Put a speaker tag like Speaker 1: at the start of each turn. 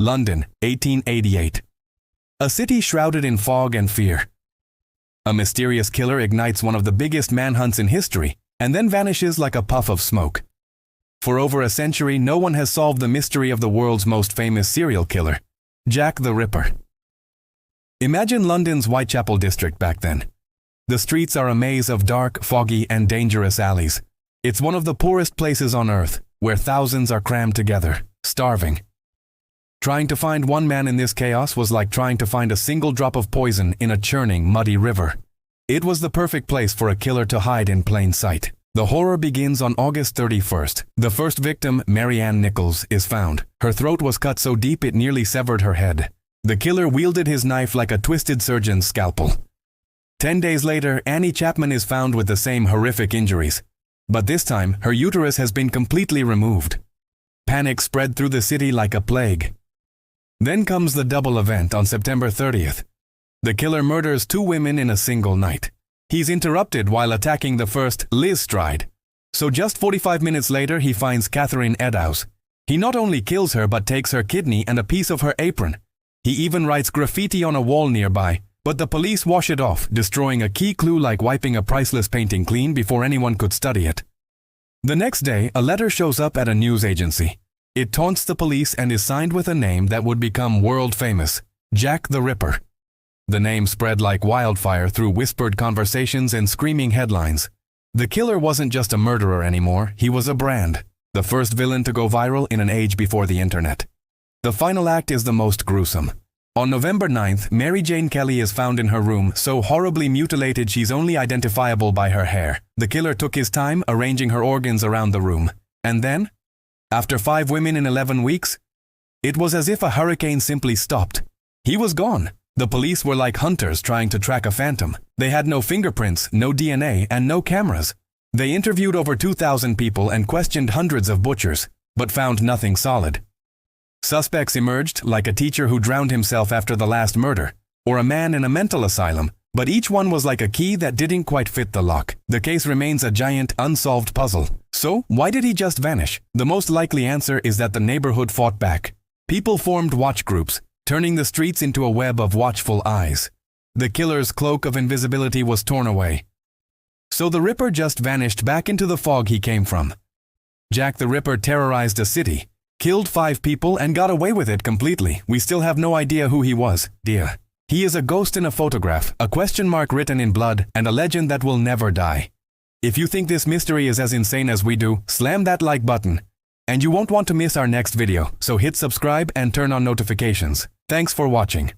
Speaker 1: London, 1888. A city shrouded in fog and fear. A mysterious killer ignites one of the biggest manhunts in history and then vanishes like a puff of smoke. For over a century, no one has solved the mystery of the world's most famous serial killer, Jack the Ripper. Imagine London's Whitechapel district back then. The streets are a maze of dark, foggy, and dangerous alleys. It's one of the poorest places on earth, where thousands are crammed together, starving. Trying to find one man in this chaos was like trying to find a single drop of poison in a churning, muddy river. It was the perfect place for a killer to hide in plain sight. The horror begins on August 31st. The first victim, Mary Ann Nichols, is found. Her throat was cut so deep it nearly severed her head. The killer wielded his knife like a twisted surgeon's scalpel. 10 days later, Annie Chapman is found with the same horrific injuries. But this time, her uterus has been completely removed. Panic spread through the city like a plague. Then comes the double event on September 30th. The killer murders 2 women in a single night. He's interrupted while attacking the first, Liz Stride. So just 45 minutes later, he finds Catherine Eddowes. He not only kills her but takes her kidney and a piece of her apron. He even writes graffiti on a wall nearby, but the police wash it off, destroying a key clue like wiping a priceless painting clean before anyone could study it. The next day, a letter shows up at a news agency. It taunts the police and is signed with a name that would become world famous, Jack the Ripper. The name spread like wildfire through whispered conversations and screaming headlines. The killer wasn't just a murderer anymore, he was a brand, the first villain to go viral in an age before the internet. The final act is the most gruesome. On November 9th, Mary Jane Kelly is found in her room, so horribly mutilated she's only identifiable by her hair. The killer took his time arranging her organs around the room. And then, after 5 women in 11 weeks, it was as if a hurricane simply stopped. He was gone. The police were like hunters trying to track a phantom. They had no fingerprints, no DNA, and no cameras. They interviewed over 2,000 people and questioned hundreds of butchers, but found nothing solid. Suspects emerged like a teacher who drowned himself after the last murder, or a man in a mental asylum, but each one was like a key that didn't quite fit the lock. The case remains a giant, unsolved puzzle. So, why did he just vanish? The most likely answer is that the neighborhood fought back. People formed watch groups, turning the streets into a web of watchful eyes. The killer's cloak of invisibility was torn away. So the Ripper just vanished back into the fog he came from. Jack the Ripper terrorized a city, killed 5 people, and got away with it completely. We still have no idea who he was. He is a ghost in a photograph, a question mark written in blood, and a legend that will never die. If you think this mystery is as insane as we do, slam that like button. And you won't want to miss our next video, so hit subscribe and turn on notifications. Thanks for watching.